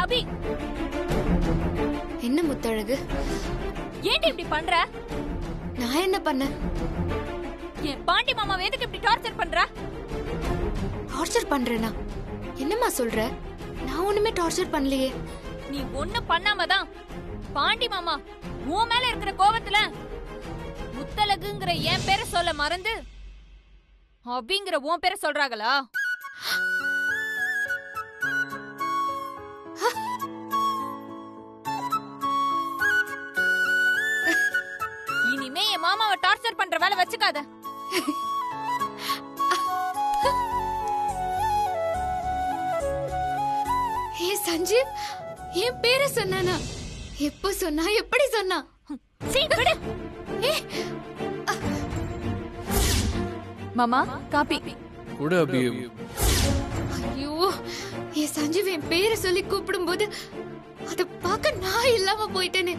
அபி. என்ன முத்தழகு, ஏன்டி இப்படி பண்ற? நான் என்ன பண்ண? என் பாண்டி மாமாவை எதுக்கு இப்படி டார்ச்சர் பண்ற? டார்ச்சர் பண்றேனா? என்னம்மா சொல்ற? நான் ஒண்ணுமே டார்ச்சர் பண்ணலையே. நீ ஒண்ணு பண்ணாமதான் பாண்டி மாமா உன் மேல இருக்கிற கோவத்துல முத்தழகுங்கிற என் பேரை சொல்ல மறந்து அபிங்கிற உன் பேரை சொல்றாங்களா? இனிமே என் மாமாவை டார்ச்சர் பண்ற வேலை வச்சுக்காத. ஏ சஞ்சீவ், என் பேரை சொன்னானா? எப்போ சொன்னா? எப்படி சொன்னா? மாமா காபி கூட அபி. ஐயோ, ஏ சஞ்சீவ் என் பேரை சொல்லி கூப்பிடும் போது அத பார்க்க நான் இல்லாம போயிட்டேனே.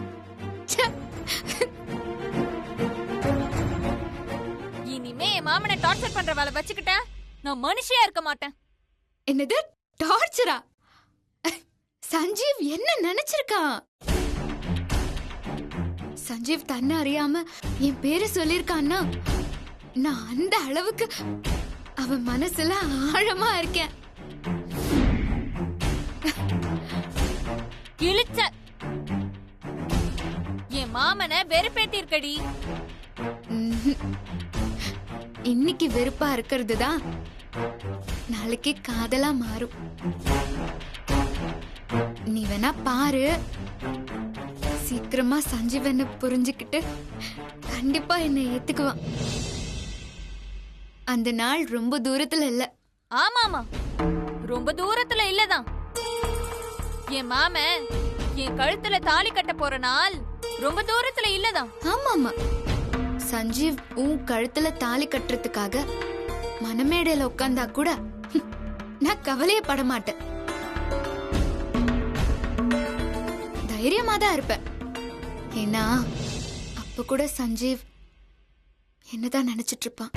இனிமே என் மாமனை டார்ச்சர் பண்ற வேலை வச்சுக்கிட்ட நான் மனுஷியா இருக்க மாட்டேன். என்னது டார்ச்சரா? சஞ்சீவ் என்ன நினைச்சிருக்கான்? சஞ்சீவ் தன்னை அறியாம என் பேரை சொல்லிருக்கான்னா நான் அந்த அளவுக்கு அவன் மனசுல ஆழமா இருக்கேன். கிழிச்ச என் மாமனை வெறுப்பேத்தி இருக்கடி. இன்னைக்கு வெறுப்பா இருக்கிறது தான் நாளைக்கு காதலா மாறும். நீ வேணா பாரு, சீக்கிரமா சஞ்சீவனை புரிஞ்சுக்கிட்டு கண்டிப்பா என்னை ஏத்துக்குவான். அந்த நாள் ரொம்ப தூரத்துல இல்ல. ஆமாமா, ரொம்ப தூரத்துல இல்லதான். என் மாமன் என் கழுத்துல தாலி கட்ட போற நாள் ரொம்ப தூரத்துல இல்லதான். ஆமாமா, சஞ்சீவ் உன் கழுத்துல தாலி கட்டுறதுக்காக மனமேடையில உட்கார்ந்தா கூட நான் கவலையே பட மாட்டேன். தைரியமா தான் இருப்பேன். ஏன்னா அப்ப கூட சஞ்சீவ் என்னதான் நினைச்சிட்டு இருப்பான்.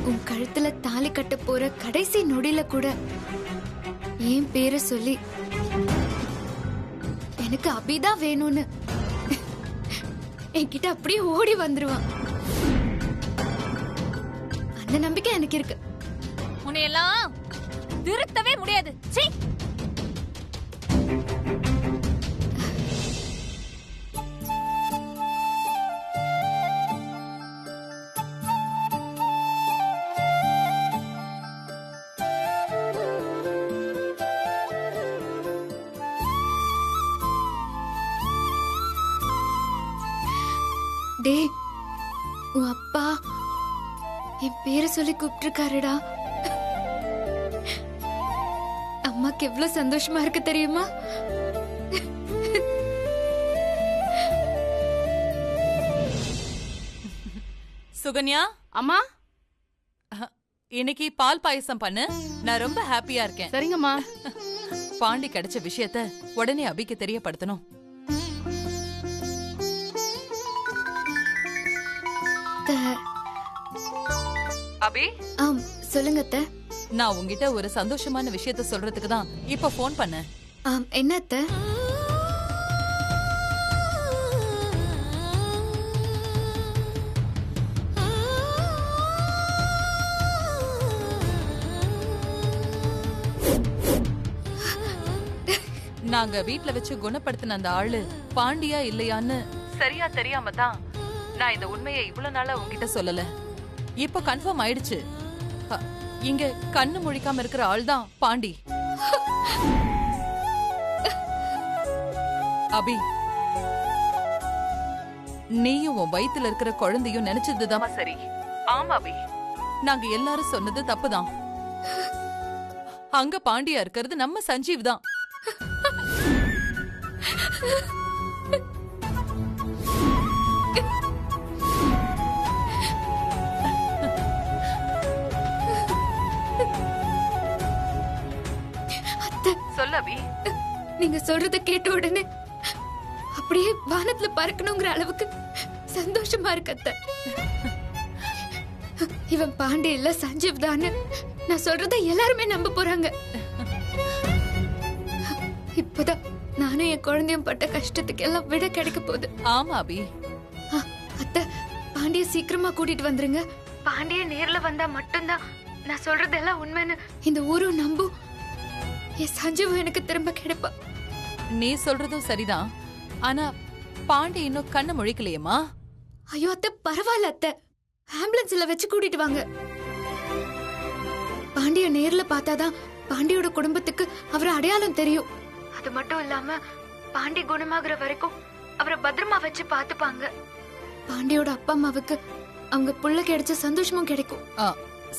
உன் கழுத்துல தாலி கட்ட போற கடைசி நொடியில கூட என் பேரை சொல்லி எனக்கு அபிதான் வேணும்னு என்கிட்ட அப்படியே ஓடி வந்துருவான். அந்த நம்பிக்கை எனக்கு இருக்கு. உன்னையெல்லாம் திருத்தவே முடியாது. சீ. டே, உன் அப்பா என் பேரை சொல்லி கூப்பிட்டுருக்காருடா. அம்மாக்கு எவ்வளவு சந்தோஷமா இருக்கு தெரியுமா? சுகன்யா அம்மா, இன்னைக்கு பால் பாயசம் பண்ணு. நான் ரொம்ப ஹாப்பியா இருக்கேன். சரிங்கம்மா. பாண்டி கிடைச்ச விஷயத்த உடனே அபிக்கு தெரியப்படுத்தணும். அபி, சொல்லுங்க அத்தை. நான் உங்ககிட்ட ஒரு சந்தோஷமான விஷயத்த சொல்றதுக்கு தான் இப்ப போன் பண்ணேன். என்ன அத்தை? நாங்க வீட்ல வச்சு குணப்படுத்தின அந்த ஆளு பாண்டியா இல்லையான்னு சரியா தெரியாம தான் நான் இந்த உண்மையை இவ்வளவு நாளா உங்ககிட்ட சொல்லல. இப்ப கன்ஃபார்ம் ஆயிடுச்சு. இங்க கண்ணு முழிக்காம இருக்கிற ஆள் தான் பாண்டி. அபி, நீயும் உன் வயித்துல இருக்கிற குழந்தையும் நினைச்சதுதான் சரி. ஆமா அபி, நாங்க எல்லாரும் சொன்னது தப்புதான். அங்க பாண்டியா இருக்கிறது நம்ம சஞ்சீவ் தான். சொல்லவி, நீங்க சொல்றத கேட்ட உடனே அப்படியே வானத்துல பறக்கணுங்கிற அளவுக்கு சந்தோஷமா இருக்கு அத்தை. இவன் பாண்டி இல்ல சஞ்சீவ் தான்னு நான் சொல்றத எல்லாருமே நம்ப போறாங்க. இப்பதான் நானும் என் குழந்தையும் பட்ட கஷ்டத்துக்கு எல்லாம் விட கிடைக்க போகுது. ஆமா அபி. அத்தை, பாண்டிய சீக்கிரமா கூட்டிட்டு வந்துருங்க. பாண்டிய நேர்ல வந்தா மட்டும்தான் நான் சொல்றதெல்லாம் உண்மைன்னு இந்த ஊரும் நம்பும். என் சஞ்சீவ் எனக்கு திரும்ப கிடைப்பா. நீ சொல்றதும் சரிதான். ஆனா பாண்டி இன்னும் கண்ணு முழிக்கலையேம்மா. ஐயோ அத்தை, பரவாயில்ல அத்தை, ஆம்புலன்ஸ்ல வச்சு கூட்டிட்டு வாங்க. பாண்டிய நேர்ல பார்த்தாதான் பாண்டியோட குடும்பத்துக்கு அவரை அடையாளம் தெரியும். அது மட்டும் இல்லாம பாண்டி குணமாகற வரைக்கும் அவரை பத்திரமா வச்சு பாத்துப்பாங்க. பாண்டியோட அப்பா அம்மாவுக்கு அவங்க புள்ள கிடைச்ச சந்தோஷமும் கிடைக்கும்.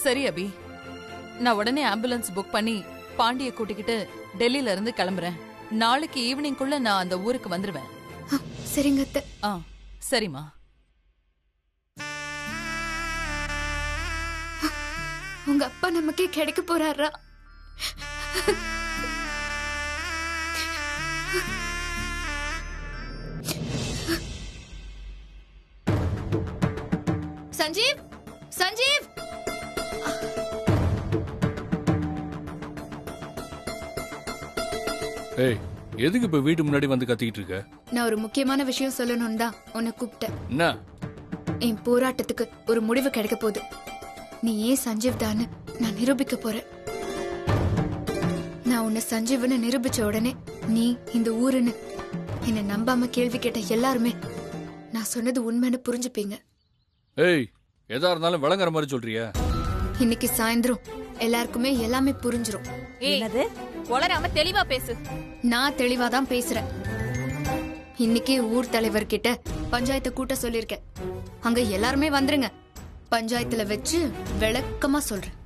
சரி அபி, நான் உடனே ஆம்புலன்ஸ் புக் பண்ணி பாண்டிய கூட்டிக்கிட்டு டெல்லியில இருந்து கிளம்புறேன். நாளைக்கு ஈவினிங்குள்ள நான் அந்த ஊருக்கு வந்துருவேன். சரிங்க அத்தை. சரிம்மா. உங்க அப்பா நமக்கே கிடைக்க போறாரா? சஞ்சீவ், சஞ்சீவ்! ஏய், எதுக்கு இப்ப வீட்டு முன்னாடி வந்து கத்திக்கிட்டு இருக்க? நான் ஒரு முக்கியமான விஷயம் சொல்லணும்னு தான் உன்னை கூப்பிட்டேன். என்ன? என் போராட்டத்துக்கு ஒரு முடிவு கிடைக்க போகுது. நீ ஏன் சஞ்சீவ் தான்னு நான் நிரூபிக்க போறேன். நான் உன்னை சஞ்சீவ்னு நிரூபிச்ச உடனே நீ இந்த ஊருன்னு என்னை நம்பாம கேள்வி கேட்ட எல்லாருமே நான் சொன்னது உண்மைன்னு புரிஞ்சுப்பீங்க. ஏய், எதா இருந்தாலும் விளங்குற மாதிரி சொல்றியா? இன்னைக்கு சாயந்தரம் எல்லாருக்குமே எல்லாமே புரிஞ்சிரும். என்னது? வளராம தெளிவா பேசு. நான் தெளிவா தான் பேசுறேன். இன்னைக்கு ஊர் தலைவர்கிட்ட பஞ்சாயத்தை கூட்ட சொல்லிருக்கேன். அங்க எல்லாருமே வந்துருங்க. பஞ்சாயத்துல வச்சு விளக்கமா சொல்றேன்.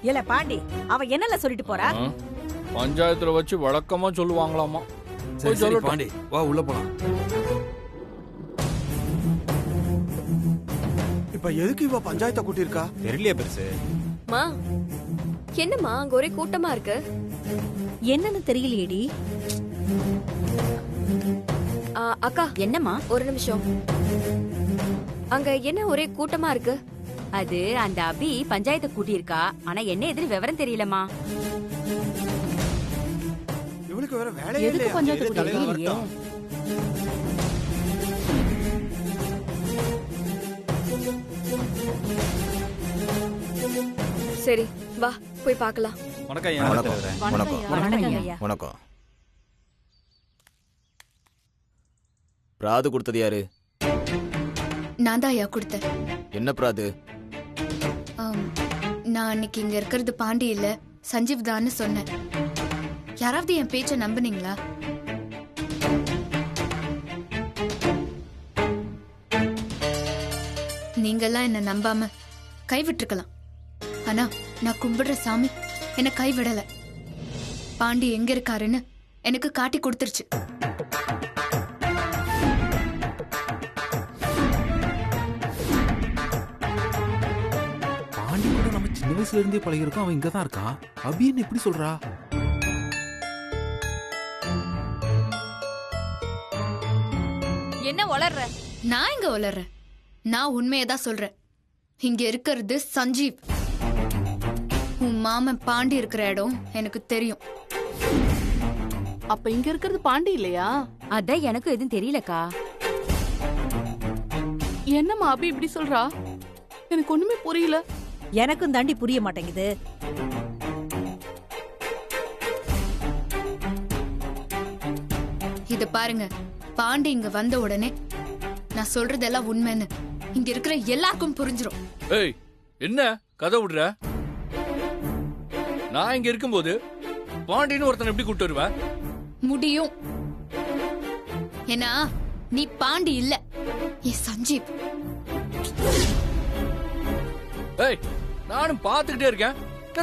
இல்ல பாண்டி, அவ என்னல சொல்லிட்டு போறா? பஞ்சாயத்துல வச்சு வழக்கமா சொல்லுவாங்களாமா. சரி பாண்டி, வா உள்ள போலாம். இப்ப எதுக்கு இவ பஞ்சாயத்தை கூட்டியிருக்கா? தெரியலையே பெருசு. மா, என்னம்மா அங்க ஒரே கூட்டமா இருக்கு? என்னன்னு தெரியலையேடி. அக்கா, என்னம்மா? ஒரு நிமிஷம். அங்க என்ன ஒரே கூட்டமா இருக்கு? அது அந்த அபி பஞ்சாயத்தை கூட்டியிருக்கா. ஆனா என்ன எதுன்னு விவரம் தெரியலமா. இவளுக்கு வேற வேலையே எதுக்கு இல்லையா? பஞ்சாயத்து எது தலையில கூட்டியிருக்கா? வரட்டும். சரி, வா போய் பார்க்கலாம். வணக்கம் ஐயா. வணக்கம். வணக்கம். வணக்கம் ஐயா. வணக்கம். பிராது கொடுத்தது யாரு? நான் தான் ஐயா கொடுத்தேன். என்ன பிராது? நான் அன்னைக்கு இங்க இருக்கிறது பாண்டி இல்ல சஞ்சீவ் தான்னு சொன்னேன். யாராவது என் பேச்ச நம்புனீங்களா? நீங்கெல்லாம் என்ன நம்பாம கைவிட்டுருக்கலாம். ஆனா நான் கும்பிடுற சாமி என்ன கைவிடல. பாண்டி எங்க இருக்காருன்னு எனக்கு காட்டி கொடுத்துருச்சு. பாண்டி கூட நம்ம சின்ன வயசுல இருந்தே பழகிருக்கோம். அவன் இங்கதான் இருக்கான். அபின்னு எப்படி சொல்றா? என்ன வளர்ற? நான் இங்க வளர்றேன். நான் உண்மையதான் சொல்றேன். இங்க இருக்கிறது சஞ்சீவ். உன் மாமன் பாண்டி இருக்கிற இடம் எனக்கு தெரியும். அப்ப இங்க இருக்கிறது பாண்டி இல்லையா? அதான் எனக்கும் எதுவும் தெரியலக்கா. என்னம்மா அபி இப்படி சொல்றா? எனக்கு ஒண்ணுமே புரியல. எனக்கும் தாண்டி புரிய மாட்டேங்குது. இத பாருங்க, பாண்டி இங்க வந்த உடனே நான் சொல்றதெல்லாம் உண்மைன்னு இங்க இருக்கிற எல்லாருக்கும் புரிஞ்சிரும். ஏய், என்ன கதை விடுற? நான் இங்க இருக்கும்போது பாண்டின்னு ஒருத்தன் எப்படி கூட்டு வருவ? முடியும். ஏன்னா நீ பாண்டி இல்ல, ஏ சஞ்சீவ். ஏய், நானும் பாத்துக்கிட்டே இருக்கேன்.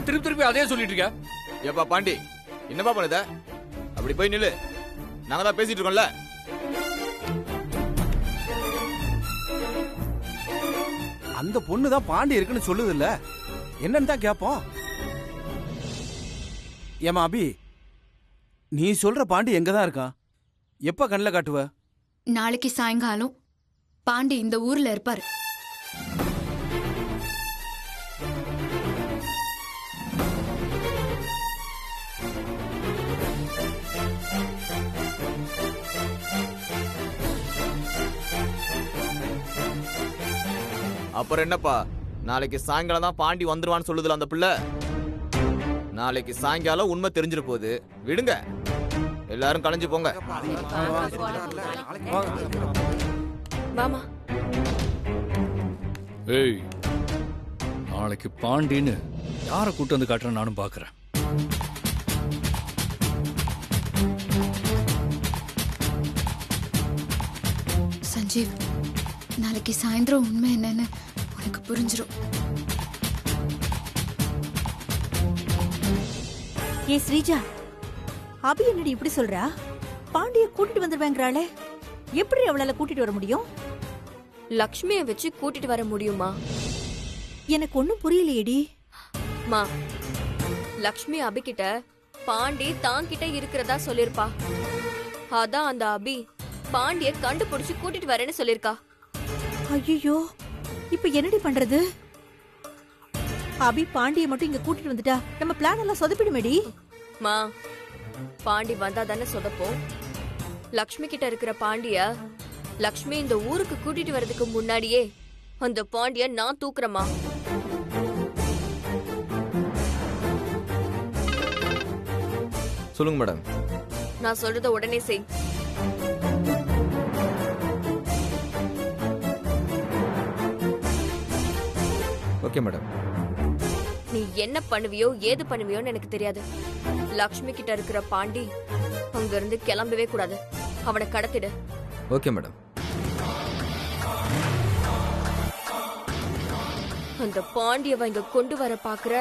திருப்பி திருப்பி அதே சொல்லிட்டு இருக்க. ஏப்பா பாண்டி, என்னப்பா பண்ணுத? அப்படி போய் நில்லு. நாங்க தான் பேசிட்டு இருக்கோம்ல. அந்த பொண்ணு தான் பாண்டி இருக்குன்னு சொல்லுது இல்ல, என்னன்னு தான் கேப்போம். ஏமா அபி, நீ சொல்ற பாண்டி எங்க தான் இருக்கான்? எப்ப கண்ணில் காட்டுவ? நாளைக்கு சாயங்காலம் பாண்டி இந்த ஊர்ல இருப்பாரு. அப்புறம் என்னப்பா, நாளைக்கு சாயங்காலம் தான் பாண்டி வந்துருவான்னு சொல்லுதுல அந்த பிள்ளை. நாளைக்கு சாயங்காலம் உண்மை தெரிஞ்சிட போகுது. விடுங்க, எல்லாரும் கலைஞ்சு போங்க. மாமா ஏய், நாளைக்கு பாண்டின்னு யாரை கூட்டு வந்து காட்டுறேன் நானும் பாக்குறேன். சஞ்சீவ், நாளைக்கு சாயந்தரம் உண்மை என்னன்னு உனக்கு புரிஞ்சிடும். ஏ ஸ்ரீஜா, அபி என்னடி இப்படி சொல்றா? பாண்டிய கூட்டிட்டு வந்துருவேங்கிறாளே, எப்படி அவளால கூட்டிட்டு வர முடியும்? லக்ஷ்மியை வச்சு கூட்டிட்டு வர முடியுமா? எனக்கு ஒண்ணும் புரியலையேடி. மா, லக்ஷ்மி அபி கிட்ட பாண்டி தான் கிட்ட இருக்கிறதா சொல்லிருப்பா. அதான் அந்த அபி பாண்டிய கண்டுபிடிச்சு கூட்டிட்டு வரேன்னு சொல்லிருக்கா. ஐயோ, இப்ப என்னடி பண்றது? அபி பாண்டிய மட்டும் இங்க கூட்டிட்டு வந்துட்டா நம்ம பிளான் எல்லாம் சொதப்பிடுமேடி. மா, பாண்டி வந்தா தானே சொதப்போம். லக்ஷ்மி கிட்ட இருக்கிற பாண்டிய லக்ஷ்மி இந்த ஊருக்கு கூட்டிட்டு வரதுக்கு முன்னாடியே அந்த பாண்டிய நான் தூக்குறேமா. சொல்லுங்க மேடம். நான் சொல்றத உடனே செய். Okay madam. நீ என்ன பண்ணுவியோ ஏது பண்ணுவியோன்னு எனக்கு தெரியாது. லக்ஷ்மி கிட்ட இருக்கிற பாண்டி அங்க இருந்து கிளம்பவே கூடாது. அவனை கடத்திடு. Okay madam. அந்த பாண்டியவ இங்க கொண்டு வர பாக்குற.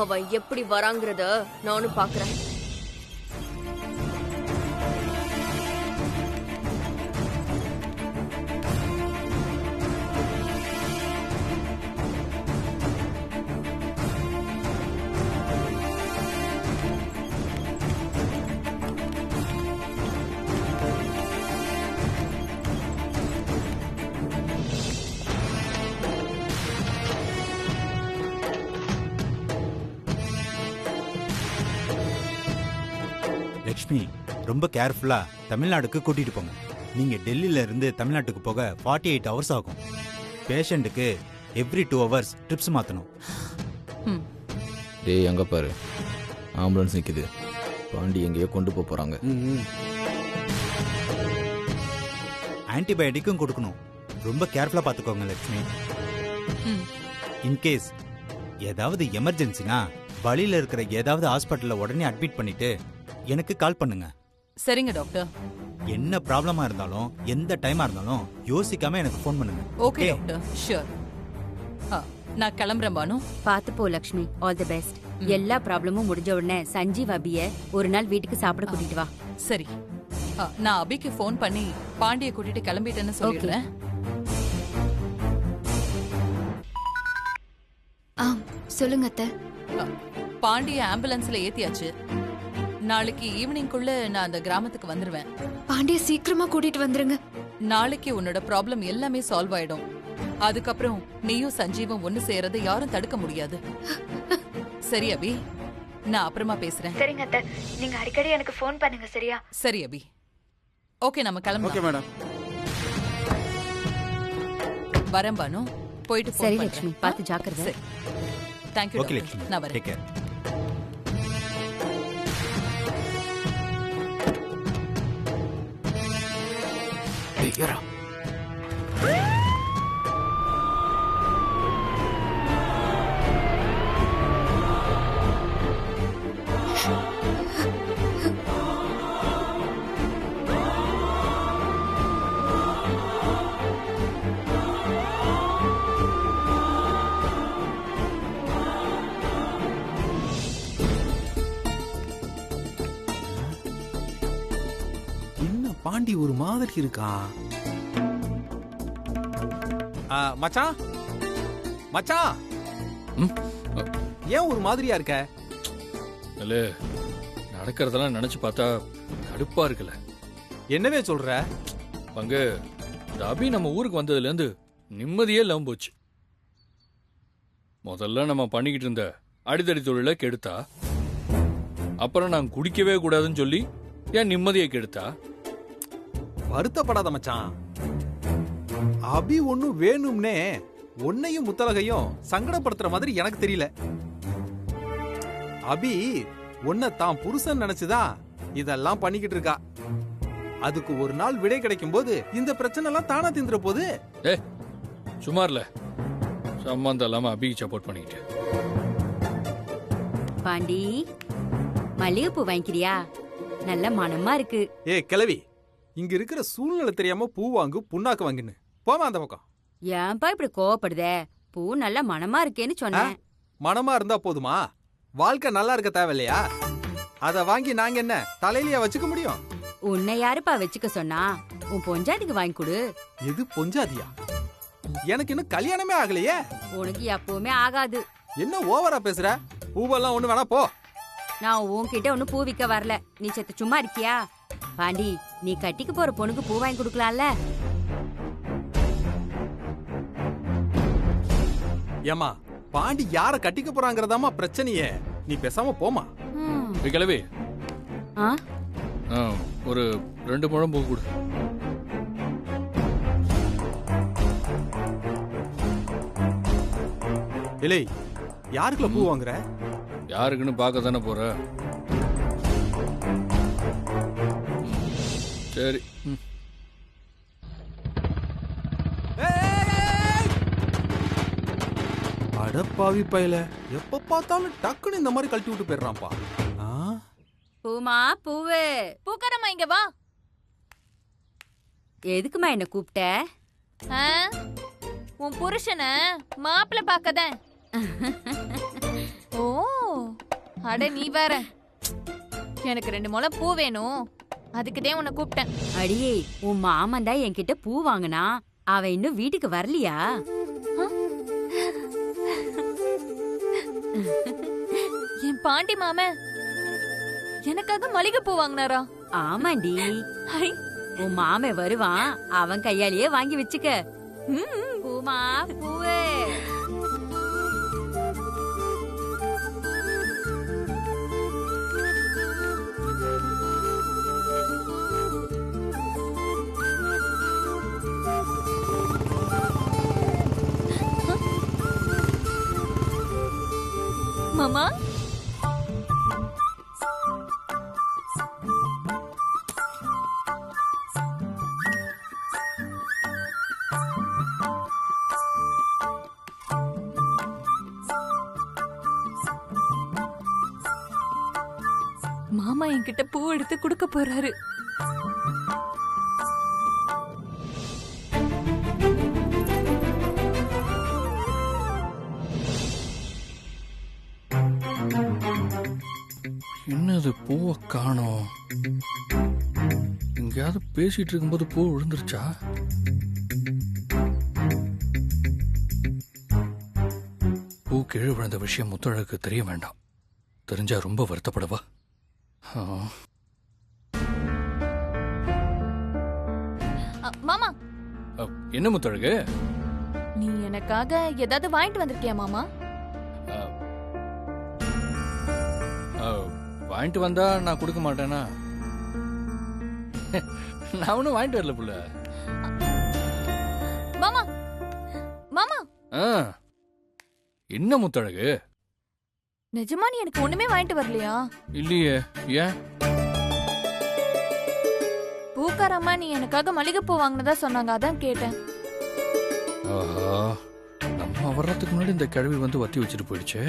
அவன் எப்படி வராங்கிறத நானும் பாக்குறேன். லக்ஷ்மி, ரொம்ப கேர்ஃபுல்லா தமிழ்நாடுக்கு கூட்டிட்டு போங்க. நீங்க டெல்லியில இருந்து தமிழ்நாட்டுக்கு போக 48 ஹவர்ஸ் ஆகும். பேஷண்ட்டுக்கு எவ்ரி 2 ஹவர்ஸ் ட்ரிப்ஸ் மாத்தணும். டேய், அங்க பாரு, ஆம்புலன்ஸ் நிக்குது. பாண்டி எங்கேயோ கொண்டு போறாங்க. ஆன்டிபயோட்டிக்கும் கொடுக்கணும். ரொம்ப கேர்ஃபுல்லா பாத்துக்கோங்க லக்ஷ்மி. இன்கேஸ் ஏதாவது எமர்ஜென்சினா வழியில இருக்கிற ஏதாவது ஹாஸ்பிட்டல்ல உடனே அட்மிட் பண்ணிட்டு எனக்கு கால் பண்ணுங்க. சரிங்க டாக்டர். என்ன ப்ராப்ளமா இருந்தாலும் எந்த டைமா இருந்தாலும் யோசிக்காம எனக்கு ஃபோன் பண்ணுங்க. Okay doctor, sure. நான் கிளம்புறேன் பானு. பாத்து போ லக்ஷ்மி. All the best. எல்லா ப்ராப்ளமும் முடிஞ்ச உடனே சஞ்சீவ் அபிய ஒரு நாள் வீட்டுக்கு சாப்பிட கூட்டிட்டு வா. சரி, நான் அபிக்கு ஃபோன் பண்ணி பாண்டிய கூட்டிட்டு கிளம்பிட்டேன்னு சொல்லிடுறேன். சொல்லுங்க அத்தை. பாண்டிய ஆம்புலன்ஸ்ல ஏத்தியாச்சு. நாளைக்கு ஈவினிங்குள்ள நான் அந்த கிராமத்துக்கு வந்துருவேன். பாண்டிய சீக்கிரமா கூட்டிட்டு வந்துருங்க. நாளைக்கு உன்னோட ப்ராப்ளம் எல்லாமே சால்வ் ஆயிடும். அதுக்கப்புறம் நீயும் சஞ்சீவும் ஒண்ணு சேரதை யாரும் தடுக்க முடியாது. சரி அபி, நான் அப்புறமா பேசுறேன். சரிங்க அத்தை, நீங்க அடிக்கடி எனக்கு ஃபோன் பண்ணுங்க. சரியா? சரி அபி. ஓகே, நம்ம கிளம்பலாம். Okay madam. வரேன் பானு. போயிட்டு சரி லக்ஷ்மி, பார்த்து ஜாக்கிரதை. சரி, தேங்க்யூ. ஓகே லக்ஷ்மி, நான் வரேன். Take care. பாண்டி ஒரு மாதிரி இருக்கா. மச்சான், மச்சான், ஏன் ஒரு மாதிரியா இருக்க? இல்ல, நடக்கிறதெல்லாம் நினைச்சு பார்த்தா கடுப்பா இருக்குல்ல. என்னவே சொல்ற? பங்கு இந்த அபி நம்ம ஊருக்கு வந்ததுல இருந்து நிம்மதியே இல்லாம போச்சு. முதல்ல நம்ம பண்ணிக்கிட்டு இருந்த அடித்தடி தொழில கெடுத்தா, அப்புறம் நான் குடிக்கவே கூடாதுன்னு சொல்லி என் நிம்மதியை கெடுத்தா. வருத்தப்படாத மச்சான். அபி ஒண்ணும் வேணும்னே உன்னையும் முத்தலகையும் சங்கடப்படுத்துற மாதிரி எனக்கு தெரியல. அபி உன்னை தான் புருஷன் நினைச்சுதான் இதெல்லாம் பண்ணிக்கிட்டு இருக்கா. அதுக்கு ஒரு நாள் விடை கிடைக்கும் போது இந்த பிரச்சனை எல்லாம் தானா தீந்துற போது. சுமார்ல சம்பந்தம் இல்லாம அபிக்கு சப்போர்ட் பண்ணிக்கிட்டு. பாண்டி, மல்லிகைப்பூ வாங்கிக்கிறியா? நல்ல மனமா இருக்கு. கிழவி, இங்க இருக்கிற சூழ்நிலை தெரியாம பூ வாங்கு புண்ணாக்கு வாங்கின்னு போமா அந்த பக்கம். ஏன்பா இப்படி கோவப்படுதே? பூ நல்ல மனமா இருக்கேன்னு சொன்னேன். மனமா இருந்தா போதுமா? வாழ்க்கை நல்லா இருக்க தேவையில்லையா? அத வாங்கி நாங்க என்ன தலையிலயா வச்சுக்க முடியும்? உன்னை யாருப்பா வச்சுக்க சொன்னா? உன் பொஞ்சாதிக்கு வாங்கி கொடு. எது பொஞ்சாதியா? எனக்கு இன்னும் கல்யாணமே ஆகலையே. உனக்கு எப்பவுமே ஆகாது. என்ன ஓவரா பேசுற? பூவெல்லாம் ஒண்ணு வேணா போ. நான் உன்கிட்ட ஒண்ணு பூ விக்க வரல. நீ செத்து சும்மா இருக்கியா? பாண்டி, நீ கட்டிக்கு போற பொண்ணுக்கு பூ வாங்கி கொடுக்கலாம்ல? ஏமா, பாண்டி யார கட்டிக்க போறாங்கறதாமா பிரச்சனையே. நீ பேசாம போமா. கிளவி, ஒரு 2 முழம் பூ கொடு. இல்லை, யாருக்குள்ள பூ வாங்குற? யாருக்குன்னு பார்க்க தானே போற. சரி. அடப்பாவி பையல, எப்ப பார்த்தாலும் டக்குன்னு இந்த மாதிரி கழட்டி விட்டு போயிடுறான்ப்பா. பூமா, பூவு. பூக்காரம்மா இங்க வா. எதுக்குமா என்ன கூப்பிட்ட? உன் புருஷனை மாப்பிள்ள பாக்கதான். ஓ, அட நீ வேற. எனக்கு 2 முழம் பூ வேணும், அதுக்குதான் உன்னை கூப்பிட்டேன். அடியே, உன் மாமன் தான் என்கிட்ட பூ வாங்கினா. அவன் இன்னும் வீட்டுக்கு வரலையா? என் பாண்டி மாமன் எனக்காக மளிகை பூ வாங்கினாரா? ஆமாண்டி. உன் மாமே வருவான், அவன் கையாலேயே வாங்கி வச்சுக்க. பூமா, பூவே. மாமா, மாமா என்கிட்ட பூ எடுத்து கொடுக்க போறாரு. என்னது பூவை காணோம்? எங்கேயாவது பேசிட்டு இருக்கும்போது பூ விழுந்துருச்சா? பூ கீழே விழுந்த விஷயம் முத்தழகுக்கு தெரிய வேண்டாம். தெரிஞ்சா ரொம்ப வருத்தப்படவா? மாமா, என்ன முத்தழகு? நீ எனக்காக ஏதாவது வாங்கிட்டு வந்திருக்கியா மாமா? வாங்கிட்டு வந்தா நான் கொடுக்க மாட்டேனா? நான் ஒன்னும் வாங்கிட்டு வரல புள்ள. மாமா, மாமா. என்ன முத்தழகு? நிஜமா நீ எனக்கு ஒண்ணுமே வாங்கிட்டு வரலையா? இல்லையே. ஏன்? பூக்காரம்மா நீ எனக்காக மல்லிகைப்பூ வாங்கினதா சொன்னாங்க, அதான் கேட்டேன். நம்ம வர்றதுக்கு முன்னாடி இந்த கிழவி வந்து வத்தி வச்சுட்டு போயிடுச்சு.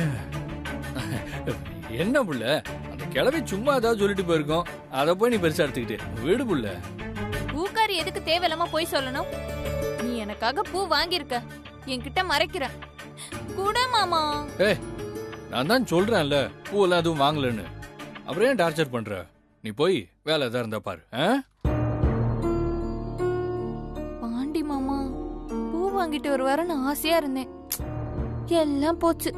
என்ன புள்ள, அந்த கிழவி சும்மா ஏதாவது சொல்லிட்டு போயிருக்கோம், அத போய் நீ பெருசா எடுத்துக்கிட்டு வீடு புள்ள. பூக்காரி எதுக்கு தேவையில்லாம போய் சொல்லணும்? நீ எனக்காக பூ வாங்கியிருக்க, என்கிட்ட மறைக்கிற. கூட மாமா. நான் தான் சொல்றேன்ல பூவெல்லாம் எதுவும் வாங்கலன்னு. அப்புறம் ஏன் டார்ச்சர் பண்ற? நீ போய் வேலை எதா இருந்தா பாரு. பாண்டி மாமா, பூ வாங்கிட்டு வருவாருன்னு ஆசையா இருந்தேன், எல்லாம் போச்சு.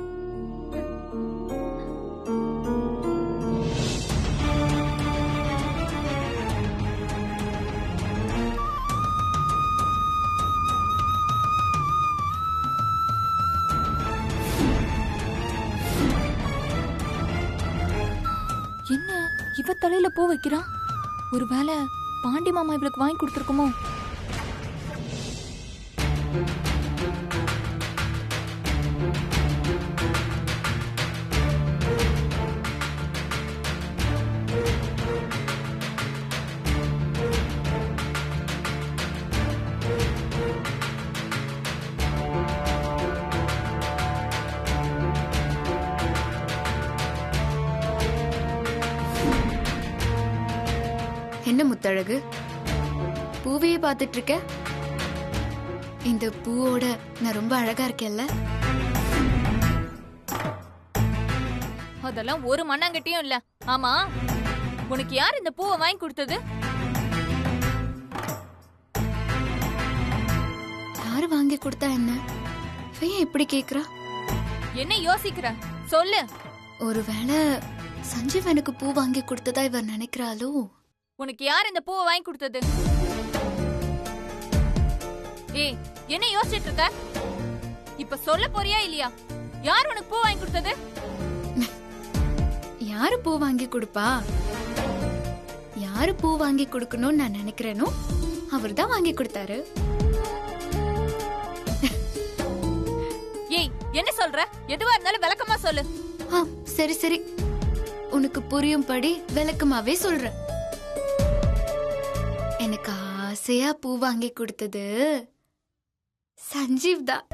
தலையில பூ வைக்கிறான். ஒருவேளை பாண்டி மாமா இவளுக்கு வாங்கி கொடுத்துருக்குமோ? என்ன முத்தழகு, பூவையே பார்த்துட்டு இருக்க? இந்த பூவோட நான் ரொம்ப அழகா இருக்கேன்ல? அதெல்லாம் ஒரு மண்ணாங்கட்டியும் இல்ல. ஆமா, உனக்கு யார் இந்த பூவை வாங்கி கொடுத்தது? யாரு வாங்கி கொடுத்தா என்ன? ஏன் இப்படி கேக்குறா? என்ன யோசிக்கிற சொல்லு. ஒருவேளை சஞ்சீவ் எனக்கு பூ வாங்கி கொடுத்ததா இவர் நினைக்கிறாளோ? உனக்கு யார் இந்த பூவை வாங்கி கொடுத்தது? ஏய், என்ன யோசிச்சுட்டு இருக்க? இப்ப சொல்ல போறியா இல்லையா? யார் உனக்கு பூ வாங்கி கொடுத்தது? யாரு பூ வாங்கி கொடுப்பா? யாரு பூ வாங்கி கொடுக்கணும்னு நான் நினைக்கிறேனோ அவர் தான் வாங்கி கொடுத்தாரு. ஏய், என்ன சொல்ற? எதுவா இருந்தாலும் விளக்கமா சொல்லு. சரி சரி, உனக்கு புரியும்படி விளக்கமாவே சொல்றேன். எனக்கு ஆசையா பூ வாங்கி கொடுத்தது சஞ்சீவ் தான்.